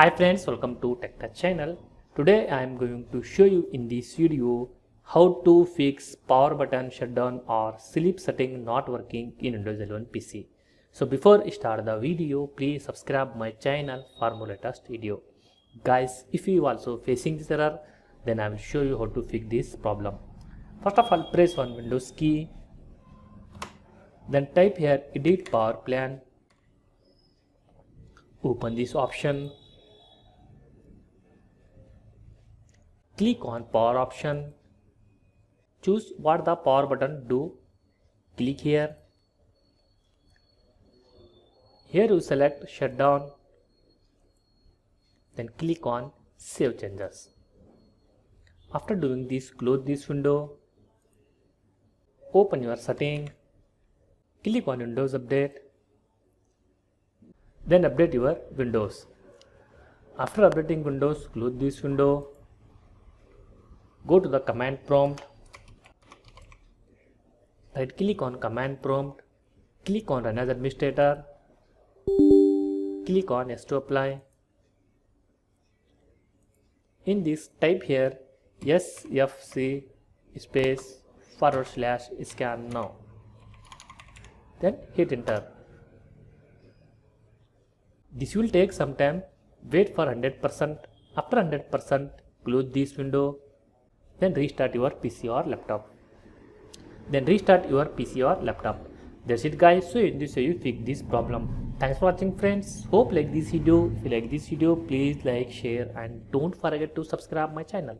Hi friends, welcome to TechTouch channel. Today I am going to show you in this video how to fix power button shutdown or sleep setting not working in Windows 11 PC. So before I start the video, please subscribe my channel for more latest video. Guys, if you also facing this error, then I will show you how to fix this problem. First of all, press on Windows key, then type here edit power plan. Open this option. Click on power option. Choose what the power button do. Click here. Here you select shutdown. Then click on save changes. After doing this, close this window. Open your setting. Click on Windows Update. Then update your Windows. After updating Windows, close this window. Go to the command prompt. Right click on command prompt. Click on run as administrator. Click on yes to apply. In this, type here sfc space / scan now. Then hit enter. This will take some time. Wait for 100%. After 100%, close this window. Then restart your PC or laptop. That's it guys. So in this way you fix this problem. Thanks for watching friends. Hope like this video. If you like this video, please like, share and don't forget to subscribe my channel.